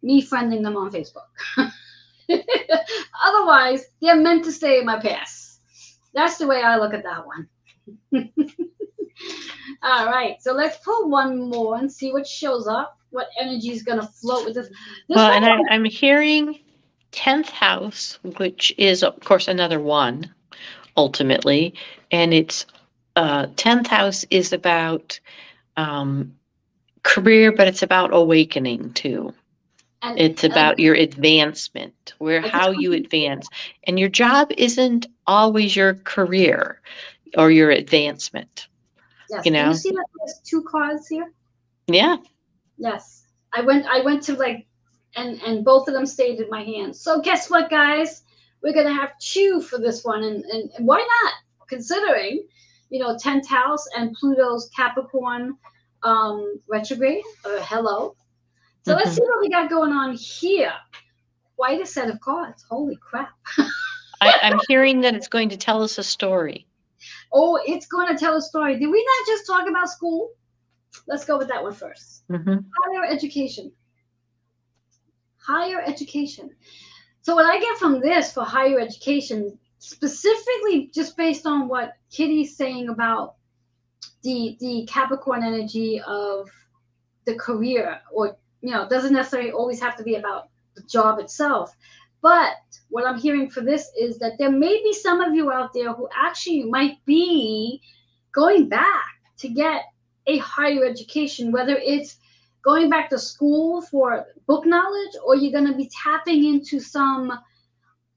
me friending them on Facebook. Otherwise, they're meant to stay in my past. That's the way I look at that one. All right, so let's pull one more and see what shows up, what energy is going to float with this. Well, and I'm hearing 10th house, which is, of course, another one, ultimately. And it's 10th house is about career, but it's about awakening too. And It's about your advancement, I just how want you to- advance. And your job isn't always your career or your advancement, yes. you Do you know? see that there's 2 cards here? Yeah. Yes. I went to like, and both of them stayed in my hand. So guess what, guys? We're gonna have chew for this one, and why not? Considering, 10th house and Pluto's Capricorn retrograde. Hello. So let's see what we got going on here. Quite a set of cards. Holy crap. I'm hearing that it's going to tell us a story. Oh, it's going to tell a story. Did we not just talk about school? Let's go with that one first. Higher education. Higher education. So what I get from this for higher education, specifically just based on what Kitty's saying about the Capricorn energy of the career, or doesn't necessarily always have to be about the job itself. But what I'm hearing for this is that there may be some of you out there who actually might be going back to get a higher education, whether it's going back to school for book knowledge, or you're going to be tapping into some,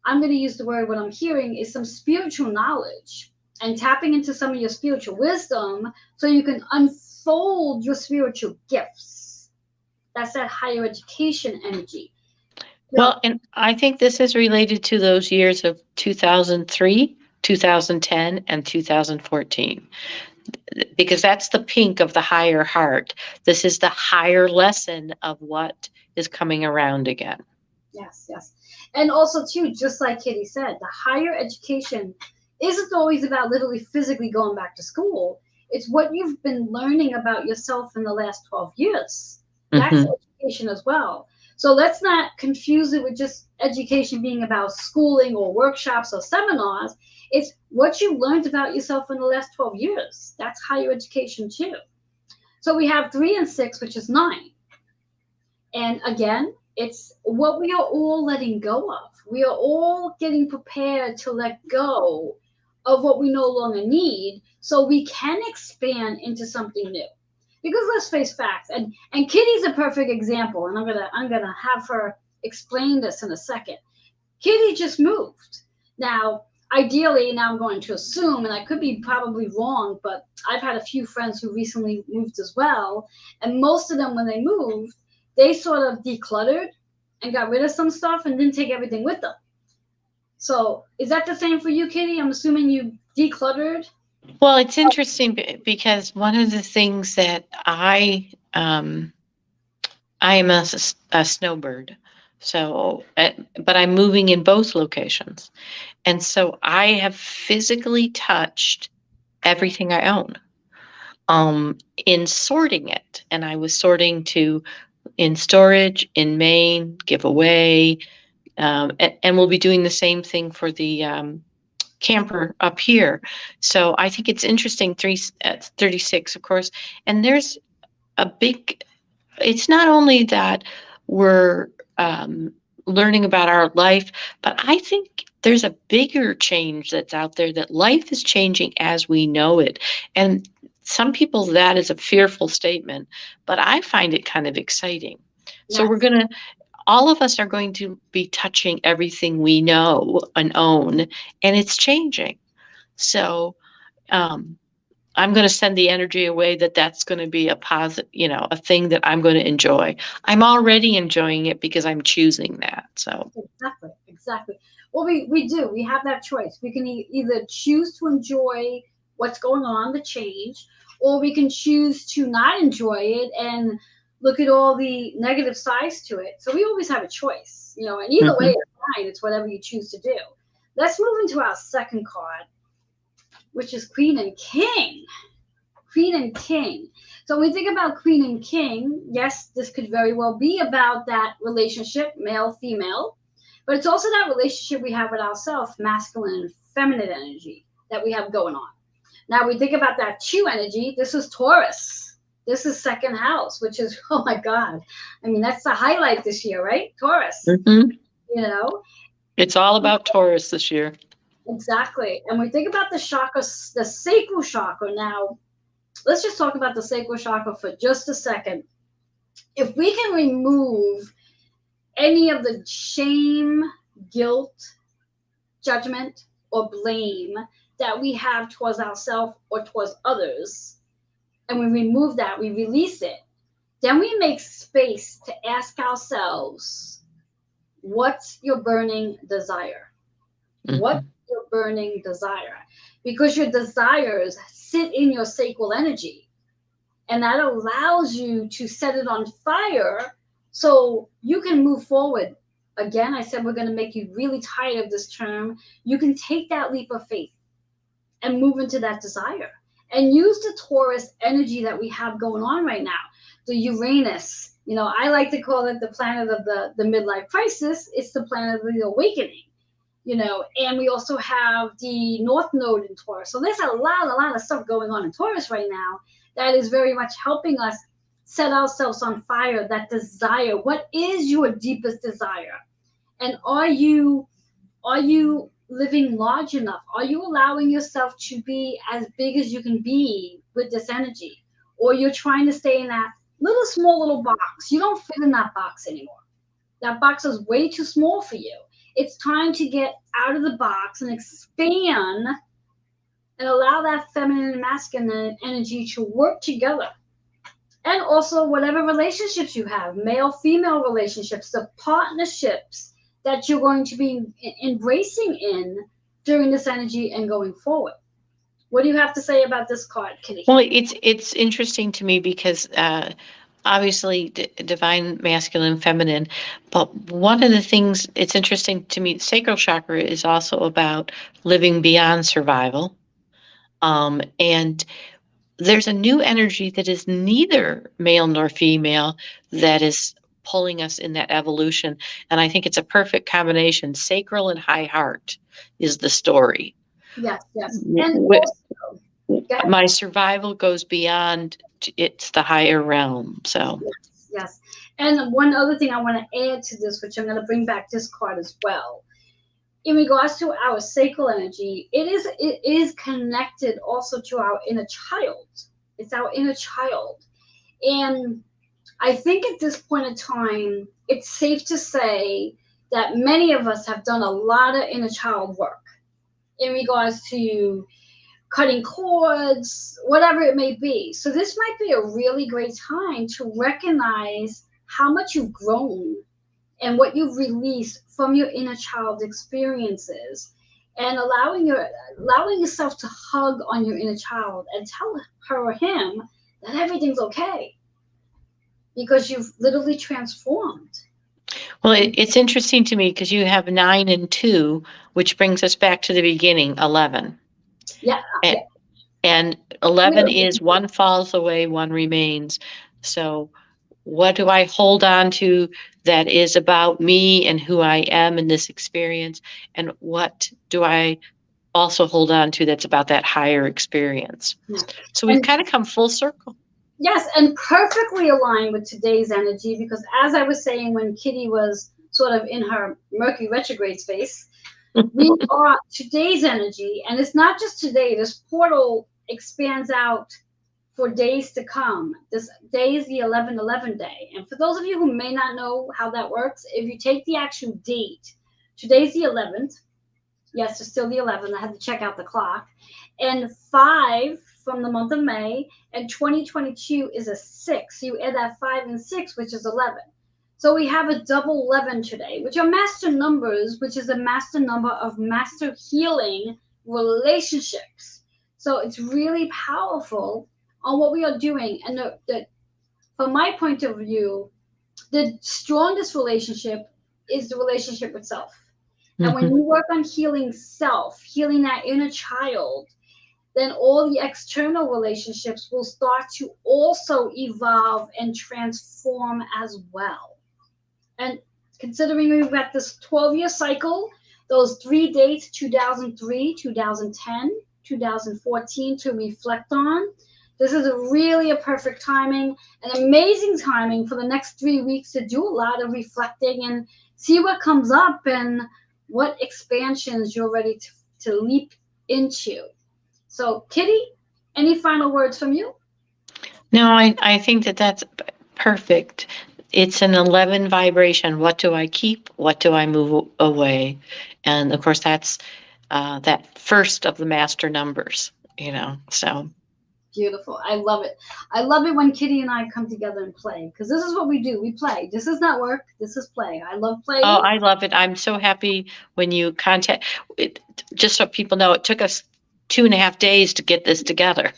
I'm going to use the word, what I'm hearing is some spiritual knowledge and tapping into some of your spiritual wisdom so you can unfold your spiritual gifts. That's that higher education energy. Well, and I think this is related to those years of 2003, 2010, and 2014, because that's the pink of the higher heart. This is the higher lesson of what is coming around again. Yes, yes. And also, too, just like Kitty said, the higher education isn't always about literally physically going back to school. It's what you've been learning about yourself in the last 12 years. That's education as well. So let's not confuse it with just education being about schooling or workshops or seminars. It's what you learned about yourself in the last 12 years. That's higher education too. So we have 3 and 6, which is 9. And again, it's what we are all letting go of. We are all getting prepared to let go of what we no longer need so we can expand into something new. Because let's face facts, and Kitty's a perfect example, and I'm gonna have her explain this in a second. Kitty just moved. Now, ideally, now I'm going to assume, and I could be probably wrong, but I've had a few friends who recently moved as well, and most of them, when they moved, they sort of decluttered and got rid of some stuff and didn't take everything with them. So, is that the same for you, Kitty? I'm assuming you decluttered. Well, it's interesting because one of the things that I am a snowbird, so but I'm moving in both locations, and so I have physically touched everything I own in sorting it, and I was sorting to in storage, in Maine, give away, and we'll be doing the same thing for the camper up here. So I think it's interesting, 36, of course, and there's a big, it's not only that we're learning about our life, but I think there's a bigger change that's out there, that life is changing as we know it. And some people, that is a fearful statement, but I find it kind of exciting. So Yes. all of us are going to be touching everything we know and own, and it's changing. So I'm going to send the energy away that that's going to be a positive, a thing that I'm going to enjoy. I'm already enjoying it because I'm choosing that. So Exactly. Well, we do. We have that choice. We can either choose to enjoy what's going on, the change, or we can choose to not enjoy it and look at all the negative sides to it. So we always have a choice, and either way it's fine. It's whatever you choose to do. Let's move into our second card, which is Queen and King. Queen and King. So when we think about Queen and King, yes, this could very well be about that relationship, male, female, but it's also that relationship we have with ourselves, masculine and feminine energy that we have going on. Now we think about that Chu energy. This is Taurus. This is second house, which is, oh my God. I mean, that's the highlight this year, right? Taurus. mm-hmm. You know? It's all about Taurus this year. Exactly. And we think about the chakras, the sacral chakra. Now, let's just talk about the sacral chakra for just a second. If we can remove any of the shame, guilt, judgment, or blame that we have towards ourselves or towards others, and we remove that, we release it, then we make space to ask ourselves, what's your burning desire? What's your burning desire? Because your desires sit in your sacral energy, and that allows you to set it on fire so you can move forward. Again, I said we're going to make you really tired of this term. You can take that leap of faith and move into that desire and use the Taurus energy that we have going on right now. The Uranus, I like to call it the planet of the midlife crisis. It's the planet of the awakening, and we also have the North Node in Taurus. So there's a lot of stuff going on in Taurus right now that is very much helping us set ourselves on fire. That desire, what is your deepest desire? And are you living large enough? Are you allowing yourself to be as big as you can be with this energy? Or you're trying to stay in that little box? You don't fit in that box anymore. That box is way too small for you. It's time to get out of the box and expand and allow that feminine and masculine energy to work together. And also, whatever relationships you have, male female relationships, the partnerships that you're going to be embracing in during this energy and going forward. What do you have to say about this card, Kitty? Well, it's interesting to me because obviously divine masculine, feminine, but one of the things it's interesting to me, sacral chakra is also about living beyond survival. And there's a new energy that is neither male nor female that is pulling us in that evolution. And I think it's a perfect combination. Sacral and high heart is the story. Yes. And also, my survival goes beyond, it's the higher realm. So yes. And one other thing I want to add to this, which I'm going to bring back this card as well. In regards to our sacral energy, it is connected also to our inner child. It's our inner child. And I think at this point in time, it's safe to say that many of us have done a lot of inner child work in regards to cutting cords, whatever it may be. So this might be a really great time to recognize how much you've grown and what you've released from your inner child experiences, and allowing yourself to hug on your inner child and tell her or him that everything's okay because you've literally transformed. Well, it's interesting to me because you have 9 and 2, which brings us back to the beginning, 11. Yeah. And 11 is one falls away, one remains. So what do I hold on to that is about me and who I am in this experience? And what do I also hold on to that's about that higher experience? Yeah. So we've kind of come full circle. Yes, and perfectly aligned with today's energy, because as I was saying when Kitty was sort of in her Mercury Retrograde space, we are today's energy, and it's not just today. This portal expands out for days to come. This day is the 11/11 day. And for those of you who may not know how that works, if you take the actual date, today's the 11th. Yes, it's still the 11th. I had to check out the clock. And 5 from the month of May, and 2022 is a 6. So you add that 5 and 6, which is 11. So we have a double 11 today, which are master numbers, which is a master number of master healing relationships. So it's really powerful on what we are doing. And from my point of view, the strongest relationship is the relationship with self. And when you work on healing self, healing that inner child, then all the external relationships will start to also evolve and transform as well. And considering we've got this 12-year cycle, those 3 dates, 2003, 2010, 2014, to reflect on, this is really a perfect timing, an amazing timing for the next 3 weeks to do a lot of reflecting and see what comes up and what expansions you're ready to leap into. So, Kitty, any final words from you? No, I think that that's perfect. It's an 11 vibration. What do I keep? What do I move away? And of course, that's that first of the master numbers, so. Beautiful. I love it. I love it when Kitty and I come together and play, because this is what we do. We play. This is not work. This is play. I love playing. Oh, I love it. I'm so happy when you contact it. Just so people know, it took us 2.5 days to get this together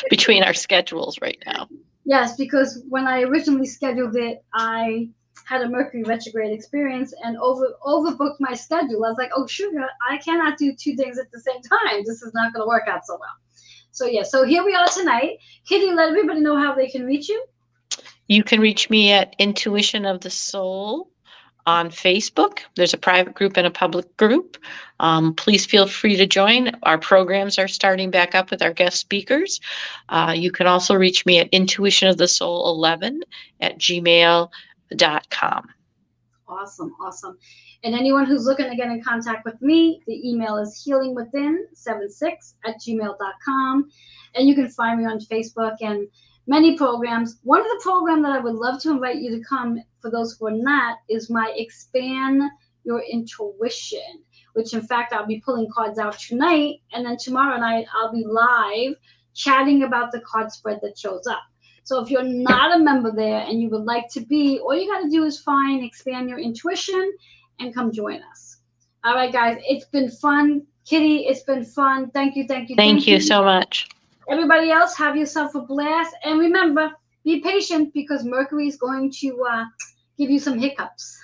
between our schedules right now. Yes, because when I originally scheduled it, I had a Mercury retrograde experience and overbooked my schedule. I was like, oh, sugar, I cannot do 2 things at the same time. This is not going to work out so well. So, yeah, so here we are tonight. Kitty, let everybody know how they can reach you. You can reach me at Intuition of the Soul on Facebook. There's a private group and a public group. Please feel free to join. Our programs are starting back up with our guest speakers. You can also reach me at intuitionofthesoul11@gmail.com. Awesome, awesome. And anyone who's looking to get in contact with me, the email is healingwithin76@gmail.com. And you can find me on Facebook and many programs. One of the programs that I would love to invite you to come, for those who are not, is my Expand Your Intuition, which in fact I'll be pulling cards out tonight. And then tomorrow night I'll be live chatting about the card spread that shows up. So if you're not a member there and you would like to be, all you got to do is find Expand Your Intuition and come join us. All right, guys, it's been fun. Kitty, it's been fun. Thank you, thank you, thank you so much. Everybody else, have yourself a blast. And remember, be patient, because Mercury is going to give you some hiccups.